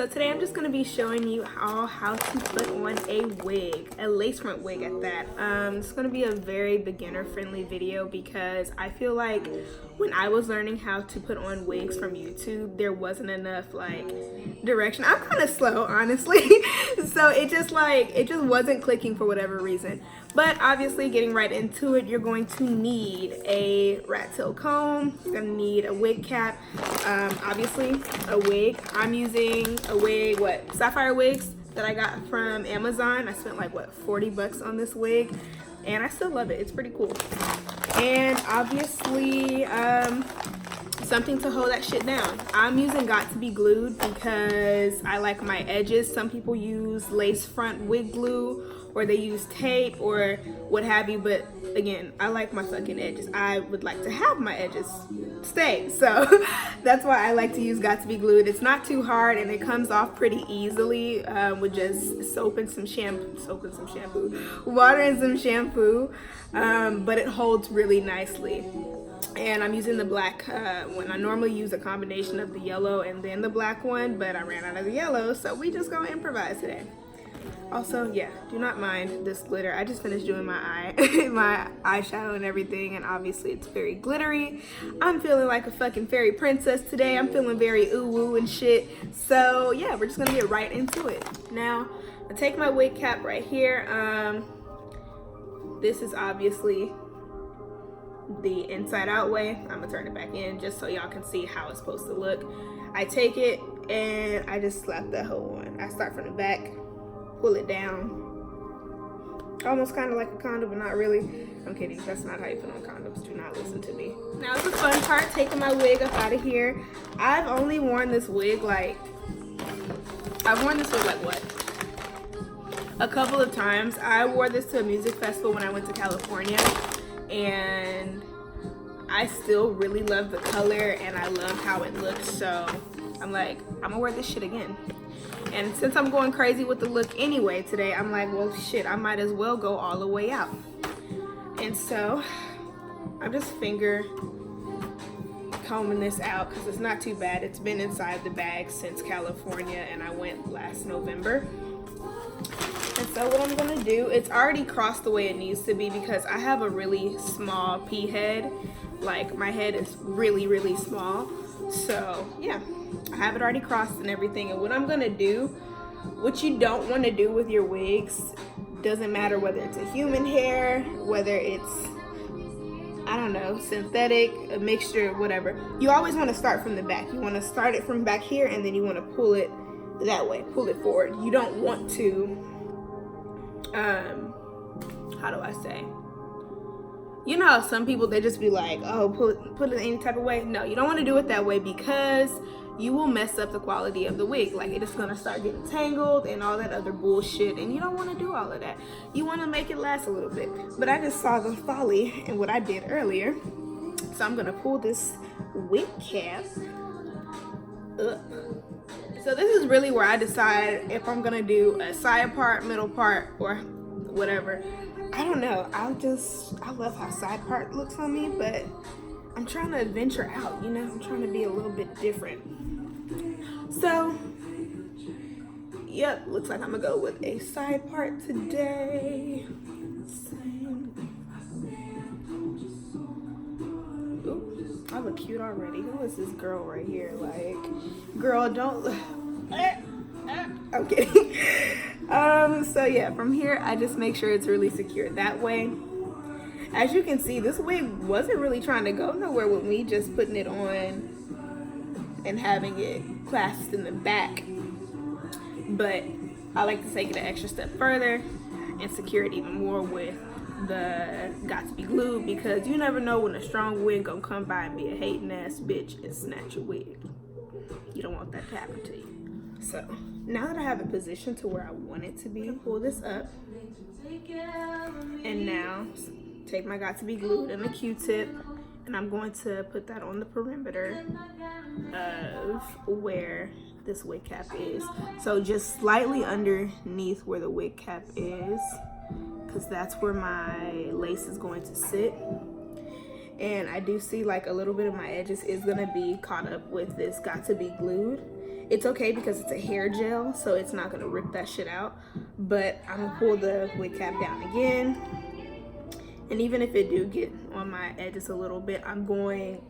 So today I'm just going to be showing you how to put on a wig, a lace front wig at that. It's going to be a very beginner friendly video because I feel like when I was learning how to put on wigs from YouTube, there wasn't enough like direction. I'm kind of slow, honestly. So it just wasn't clicking for whatever reason. But obviously, getting right into it, you're going to need a rat tail comb. You're gonna need a wig cap. Obviously, a wig. I'm using a wig, sapphire wigs that I got from Amazon. I spent like 40 bucks on this wig, and I still love it. It's pretty cool. And obviously, something to hold that shit down. I'm using Got to Be Glued because I like my edges. Some people use lace front wig glue, or they use tape or what have you, but again, I like my fucking edges. I would like to have my edges stay, so that's why I like to use Got to Be Glued. It's not too hard and it comes off pretty easily with just water and some shampoo, but it holds really nicely. And I'm using the black one. I normally use a combination of the yellow and then the black one, but I ran out of the yellow, so we just gonna improvise today. Also, yeah, do not mind this glitter. I just finished doing my my eyeshadow and everything, and obviously it's very glittery. I'm feeling like a fucking fairy princess today. I'm feeling very ooh-woo and shit. So yeah, we're just gonna get right into it. Now, I take my wig cap right here. This is obviously the inside out way. I'm gonna turn it back in just so y'all can see how it's supposed to look. I take it and I just slap that hole on. I start from the back, pull it down, almost kind of like a condom, but not really. I'm kidding, that's not how you put on condoms. Do not listen to me. Now it's the fun part, taking my wig up out of here. I've only worn this wig a couple of times. I wore this to a music festival when I went to California, and I still really love the color and I love how it looks, so I'm like, I'm gonna wear this shit again. And since I'm going crazy with the look anyway today, I'm like, well shit, I might as well go all the way out. And so I'm just finger combing this out because it's not too bad. It's been inside the bag since California, and I went last November. And so what I'm gonna do, it's already crossed the way it needs to be because I have a really small pea head. Like, my head is really, really small. So yeah, I have it already crossed and everything. And what I'm gonna do, what you don't want to do with your wigs, doesn't matter whether it's a human hair, whether it's, I don't know, synthetic, a mixture, whatever, you always want to start from the back. You want to start it from back here, and then you want to pull it that way, pull it forward. You don't want to how do I say, you know how some people, they just be like, oh, put it any type of way. No, you don't want to do it that way because you will mess up the quality of the wig. Like, it is going to start getting tangled and all that other bullshit, and you don't want to do all of that. You want to make it last a little bit. But I just saw the folly in what I did earlier, so I'm going to pull this wig cap up. So this is really where I decide if I'm going to do a side part, middle part, or whatever. I don't know. I love how side part looks on me, but I'm trying to venture out, you know? I'm trying to be a little bit different. So, yep, looks like I'm gonna go with a side part today. Ooh, I look cute already. Who is this girl right here? Like, girl, don't... I'm kidding. So yeah, from here I just make sure it's really secure that way. As you can see, this wig wasn't really trying to go nowhere with me just putting it on and having it clasped in the back, but I like to take it an extra step further and secure it even more with the Got to Be Glued, because you never know when a strong wig gonna come by and be a hating ass bitch and snatch your wig. You don't want that to happen to you. So now that I have it positioned to where I want it to be, pull this up, and now take my Got to Be Glued and a Q-tip, and I'm going to put that on the perimeter of where this wig cap is. So just slightly underneath where the wig cap is, because that's where my lace is going to sit. And I do see like a little bit of my edges is gonna be caught up with this Got to Be Glued. It's okay because it's a hair gel, so it's not gonna rip that shit out. But I'm gonna pull the wig cap down again. And even if it do get on my edges a little bit, I'm going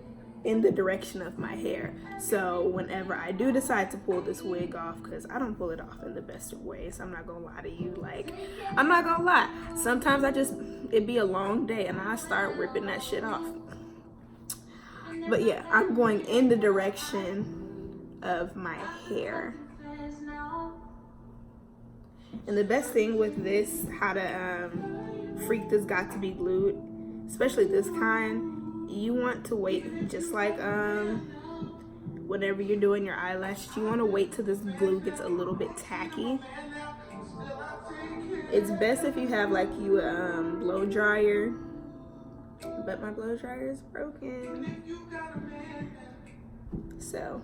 in the direction of my hair. So whenever I do decide to pull this wig off, because I don't pull it off in the best of ways, I'm not gonna lie to you, like, I'm not gonna lie. Sometimes it'd be a long day and I start ripping that shit off. But yeah, I'm going in the direction of my hair. And the best thing with this, how to freak this got to be glued, especially this kind, you want to wait, just like whenever you're doing your eyelashes, you want to wait till this glue gets a little bit tacky. It's best if you have like blow dryer, but my blow dryer is broken, so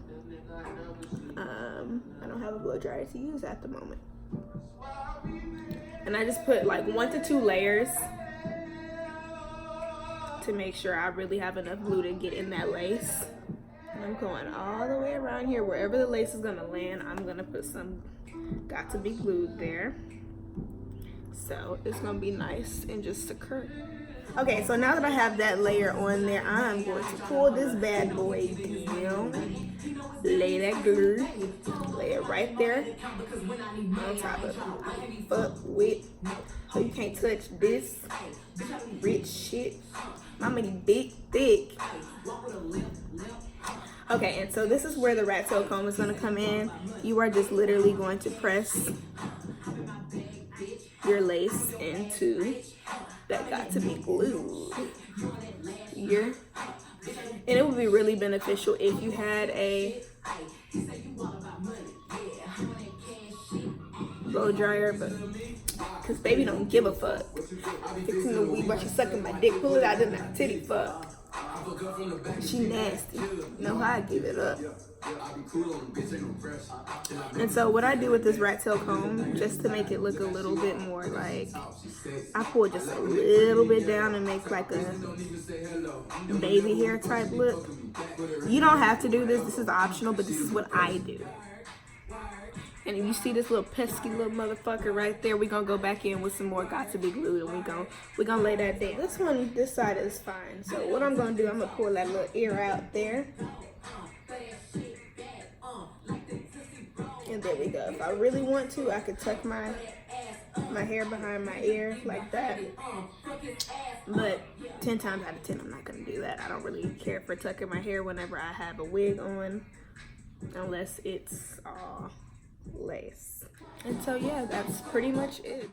I don't have a blow dryer to use at the moment. And I just put like 1 to 2 layers to make sure I really have enough glue to get in that lace. And I'm going all the way around here. Wherever the lace is gonna land, I'm gonna put some got to be glued there. So it's gonna be nice and just secure. Okay, so now that I have that layer on there, I'm going to pull this bad boy down. Lay that glue, lay it right there on top of it. Fuck with, so you can't touch this rich shit. My money big, thick. Okay, and so this is where the rat tail comb is gonna come in. You are just literally going to press your lace into that got to be glued here. And it would be really beneficial if you had a blow dryer, but because baby don't give a fuck. Fixing the weed while she sucking my dick, pull it out in that titty fuck. She nasty. You know how I give it up. And so what I do with this rat tail comb, just to make it look a little bit more like, I pull just a little bit down and make like a baby hair type look. You don't have to do this. This is optional, but this is what I do. And if you see this little pesky little motherfucker right there, we're gonna go back in with some more got to be glued, and we're gonna lay that thing. This side is fine. So what I'm gonna do, I'm gonna pull that little ear out there. And there we go. If I really want to, I could tuck my hair behind my ear like that. But 10 times out of 10, I'm not gonna do that. I don't really care for tucking my hair whenever I have a wig on, unless it's lace. And so yeah, that's pretty much it.